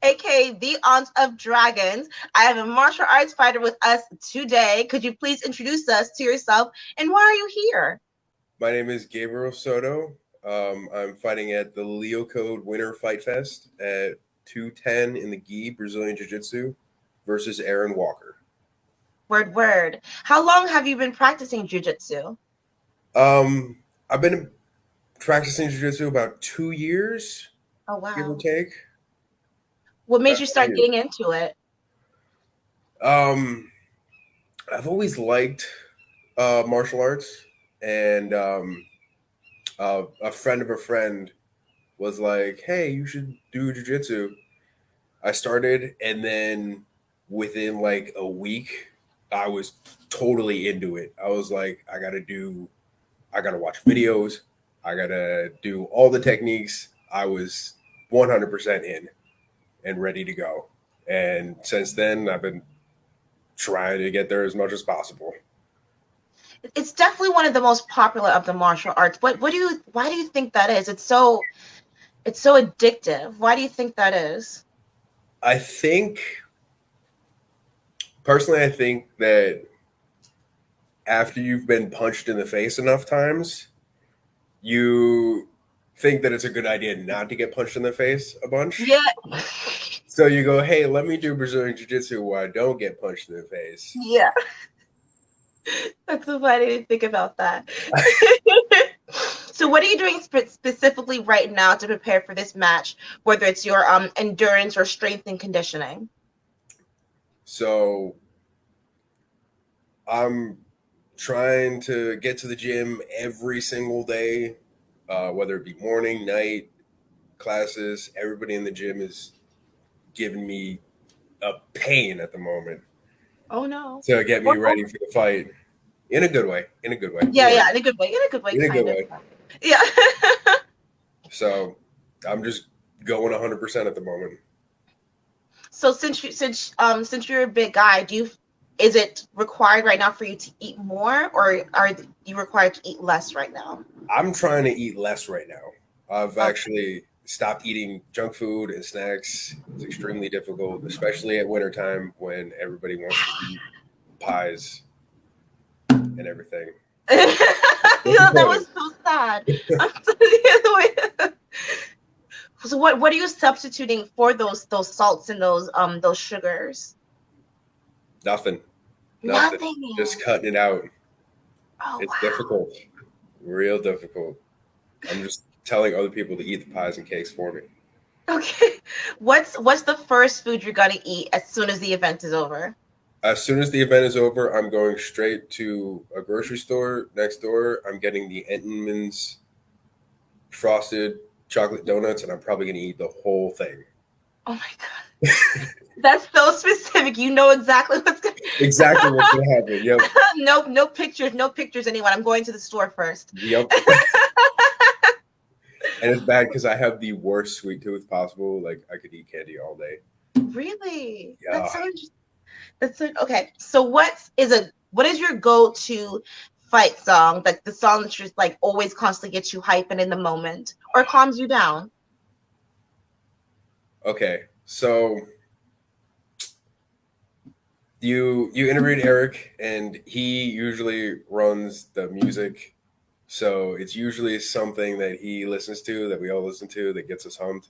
aka the Aunt of Dragons. I have a martial arts fighter with us today. Could you please introduce us to yourself and why are you here? My name is Gabriel Soto. I'm fighting at the LeLeo Code Winter Fight Fest at 210 in the gi, Brazilian Jiu-Jitsu, versus Aaron Walker. Word. How long have you been practicing jiu-jitsu? I've been practicing jiu-jitsu about 2 years, Oh, wow. give or take. What made you start getting into it? I've always liked martial arts, and a friend of a friend was like, hey, you should do jiu-jitsu. I started, and then within like a week, I was totally into it. I was like, I gotta watch videos. I gotta do all the techniques. I was 100% in and ready to go. And since then, I've been trying to get there as much as possible. It's definitely one of the most popular of the martial arts. Why do you think that is? It's so addictive. Why do you think that is? I think that after you've been punched in the face enough times, you think that it's a good idea not to get punched in the face a bunch. Yeah. So you go, hey, let me do Brazilian Jiu-Jitsu where I don't get punched in the face. Yeah. That's so funny to think about that. So what are you doing specifically right now to prepare for this match, whether it's your endurance or strength and conditioning? So I'm trying to get to the gym every single day, whether it be morning, night, classes. Everybody in the gym is giving me a pain at the moment. Oh no! To get me ready for the fight, in a good way. Yeah, in a good way. Yeah. So I'm just going 100% at the moment. So since you're a big guy, is it required right now for you to eat more, or are you required to eat less right now? I'm trying to eat less right now. I've actually stopped eating junk food and snacks. It's extremely difficult, especially at wintertime when everybody wants to eat pies and everything. That was so sad. So what are you substituting for those salts and those sugars? Nothing. Just cutting it out. Oh, it's wow. Difficult. Real difficult. I'm just telling other people to eat the pies and cakes for me. Okay. What's the first food you're gonna eat as soon as the event is over? As soon as the event is over, I'm going straight to a grocery store next door. I'm getting the Entenmann's frosted chocolate donuts, and I'm probably going to eat the whole thing. Oh my god. That's so specific. You know exactly what's going to happen. Yep. No pictures, anyone. I'm going to the store first. Yep. And it's bad because I have the worst sweet tooth possible. Like, I could eat candy all day. Really? Yeah. That's so interesting. Okay. So what is your go-to fight song? Like the song that just like always constantly gets you hype and in the moment, or calms you down? Okay, so you interviewed Eric, and he usually runs the music, so it's usually something that he listens to, that we all listen to, that gets us or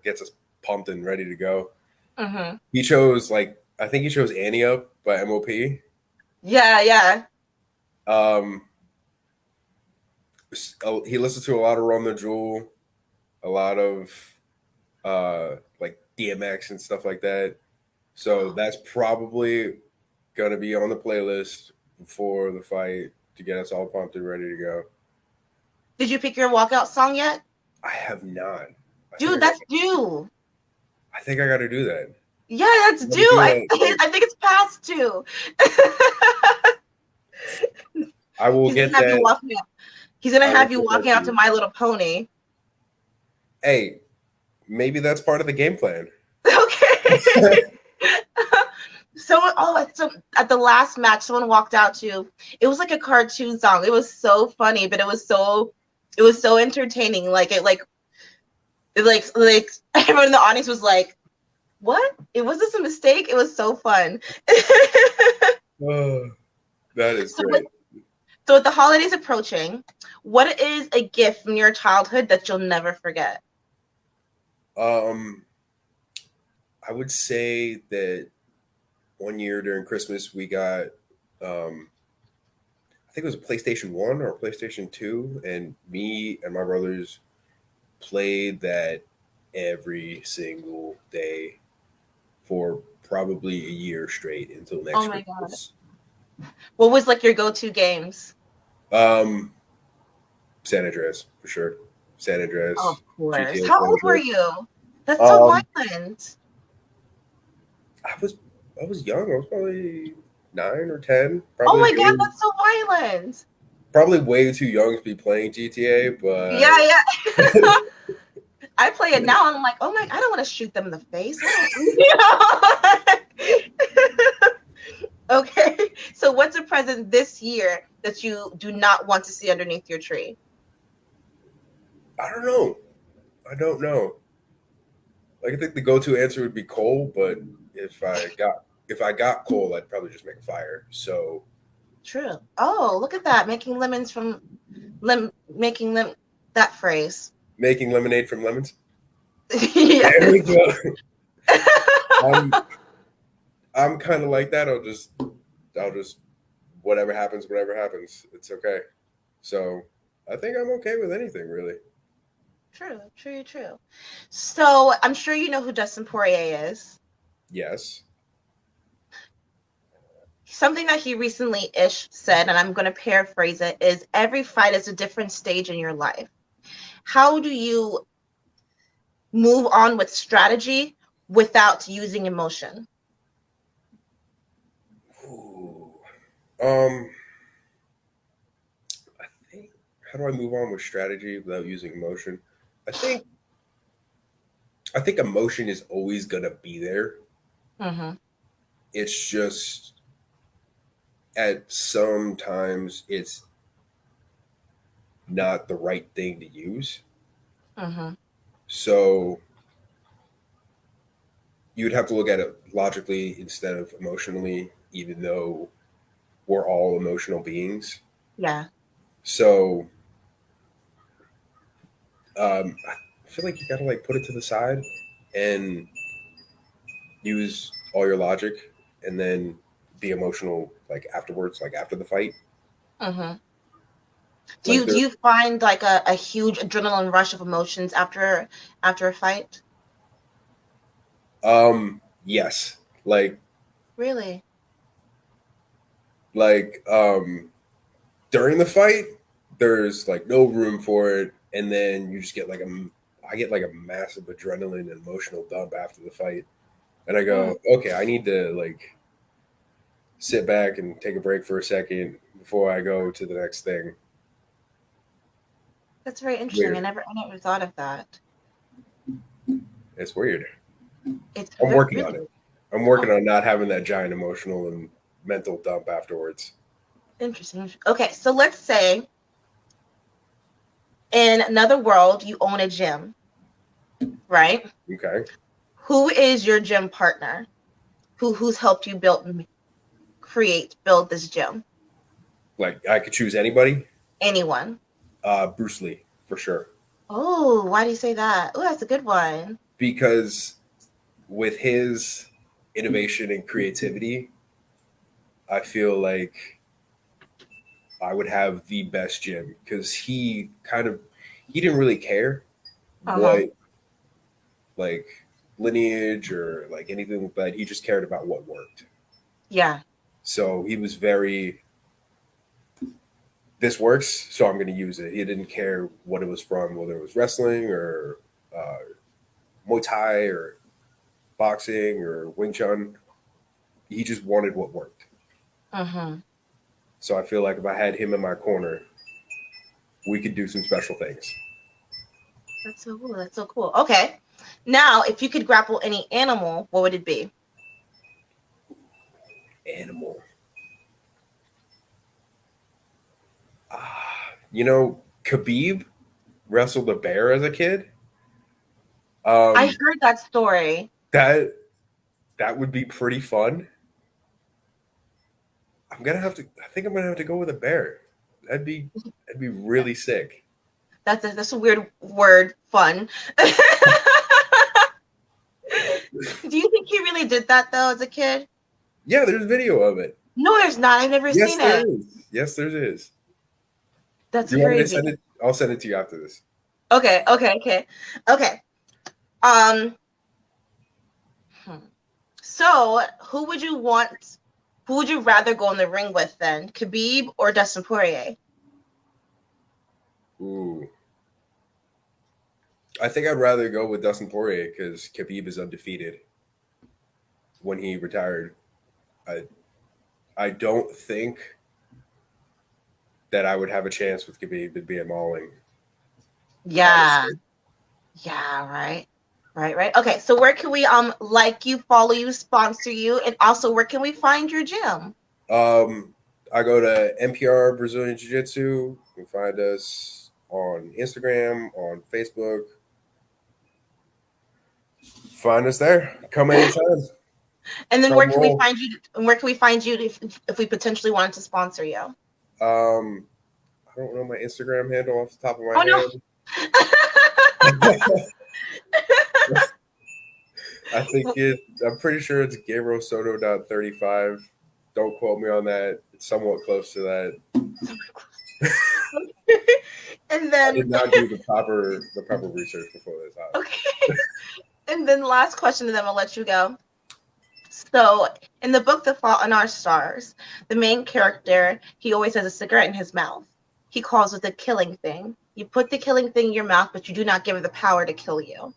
gets us pumped and ready to go. Mm-hmm. He chose I think he chose Annie Up by MOP. Yeah. He listens to a lot of Run the Jewel, a lot of like DMX and stuff like that. So that's probably gonna be on the playlist before the fight to get us all pumped and ready to go. Did you pick your walkout song yet? I have not. Dude, that's due. I think I got to do that. Yeah, that's due. I think it's past due. I will get that. He's gonna have you walking out to My Little Pony. Hey, maybe that's part of the game plan. Okay. So at the last match, someone walked out to. It was like a cartoon song. It was so funny, but it was so entertaining. Like everyone in the audience was like What? It was just a mistake. It was so fun. Oh, that is so, with, great. so with the holidays approaching, what is a gift from your childhood that you'll never forget? Um, I would say that one year during Christmas we got I think it was a PlayStation 1 or a PlayStation 2, and me and my brothers played that every single day for probably a year straight until Oh next my god. Christmas. What was like your go-to games? Um, San Andreas for sure. San Oh, of Andreas, course. GTA How San old were Andreas. you? That's so Um, violent. I was I was young. I was probably 9 or 10. Oh my god, that's so violent. Probably way too young to be playing GTA, Yeah, but yeah. I play it now and I'm like, oh my, I don't want to shoot them in the face. I don't, okay. So what's a present this year that you do not want to see underneath your tree? I don't know. I don't know. Like I think the go-to answer would be coal, but if I got coal, I'd probably just make a fire. So True. Oh, look at that. Making lemons from making them that phrase. making lemonade from lemons. There we Yes. go. I'm I'm kind of like that. I'll just whatever happens. It's okay. So I think I'm okay with anything really. True, true, true. So I'm sure you know who Dustin Poirier is. Yes. Something that he recently ish said, and I'm going to paraphrase it, is every fight is a different stage in your life. How do you move on with strategy without using emotion? Ooh. Um. I think how do I move on with strategy without using emotion? I think I think emotion is always gonna be there. Mm-hmm. It's just at sometimes it's not the right thing to use. Mm-hmm. So you'd have to look at it logically instead of emotionally, even though we're all emotional beings. Yeah. So I feel like you gotta like put it to the side and use all your logic and then be emotional like afterwards, like after the fight. Mm-hmm. Do Like you do there you find like a huge adrenaline rush of emotions after a fight? yes. Like Really? like during the fight, there's like no room for it, and then you just get like I get like a massive adrenaline and emotional dump after the fight, and I Mm, go, okay, I need to like sit back and take a break for a second before I go to the next thing. that's very It's interesting. weird. I never thought of that. It's weird. It's I'm working on really it. I'm oh, working on not having that giant emotional and mental dump afterwards. interesting. Okay, so let's say in another world you own a gym, right? Okay, Who is your gym partner? Who's helped you build this gym? like I could choose anybody. Anyone? Bruce Lee for sure, Oh, why do you say that? Oh, that's a good one. because with his innovation and creativity, I feel like I would have the best gym because he didn't really care Uh-huh. what like lineage or like anything like that. He just cared about what worked. Yeah. So he was very this works, so I'm going to use it. He didn't care what it was from, whether it was wrestling or uh, Muay Thai or boxing or Wing Chun. He just wanted what worked. Mm-hmm. So I feel like if I had him in my corner, we could do some special things. That's so cool. That's so cool. Okay. Now, if you could grapple any animal, what would it be? Animal. You know, Khabib wrestled a bear as a kid. I Um, heard that story. that that would be pretty fun. I think I'm gonna have to go with a bear. That'd be really sick. That's a weird word, fun. Do you think he really did that though as a kid? Yeah, there's video of it. No, there's not. I've never Yes, seen there it. is. Yes, there is. That's Do you want me to crazy. send it? I'll send it to you after this. Okay. Um. So, who would you want? Who would you rather go in the ring with then, Khabib or Dustin Poirier? Ooh. I think I'd rather go with Dustin Poirier because Khabib is undefeated. When he retired, I don't think that I would have a chance with Khabib to be a mauling. Yeah. Honestly. Yeah. Right. Right. Okay. So, where can we like you, follow you, sponsor you, and also where can we find your gym? I go to NPR Brazilian Jiu Jitsu. You can find us on Instagram, on Facebook. Find us there. Come anytime. And then Come where can we roll. find you? Where can we find you if we potentially wanted to sponsor you? I don't know my Instagram handle off the top of my Oh no. head. I'm pretty sure it's Gabriel Soto.35. Don't quote me on that. It's somewhat close to that. And I then did not do the proper research before this. okay. And then last question, and then I'll let you go. So in the book The Fault in Our Stars, the main character, he always has a cigarette in his mouth. He calls it the killing thing. You put the killing thing in your mouth, but you do not give it the power to kill you.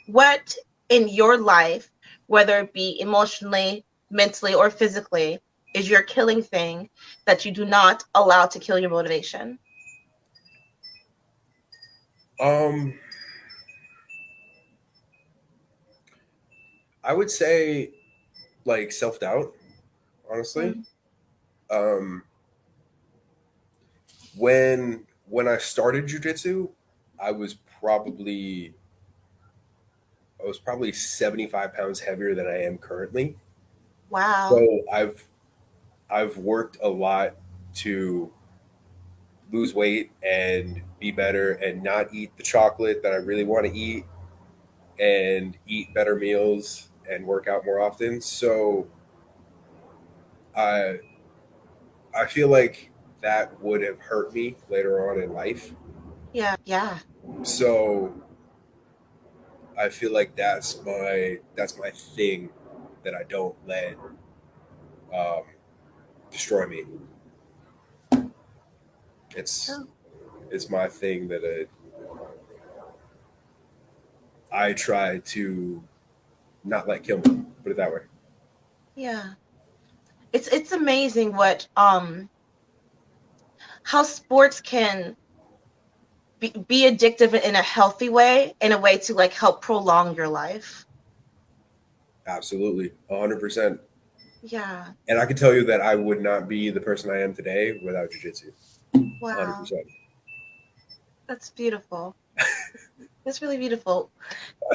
What in your life, whether it be emotionally, mentally, or physically, is your killing thing that you do not allow to kill your motivation? I would say like self-doubt, honestly. Um, when I started jiu-jitsu, I was probably 75 pounds heavier than I am currently. Wow. So I've worked a lot to lose weight and be better and not eat the chocolate that I really want to eat and eat better meals and work out more often. So I I feel like that would have hurt me later on in life. Yeah. So I feel like that's my thing that I don't let um, destroy me. It's Oh, it's my thing that I try to not let kill me. Put it that way. yeah. It's amazing what how sports can be addictive in a healthy way, in a way to like help prolong your life. Absolutely, 100%. Yeah. And I can tell you that I would not be the person I am today without jiu-jitsu. Wow. 100%. That's beautiful. That's really beautiful.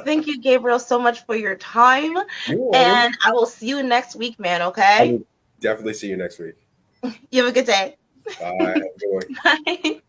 Thank you, Gabriel, so much for your time. You're welcome. And I will see you next week, man, I okay? will definitely see you next week. You have a good day. Bye. Have a good one. Bye.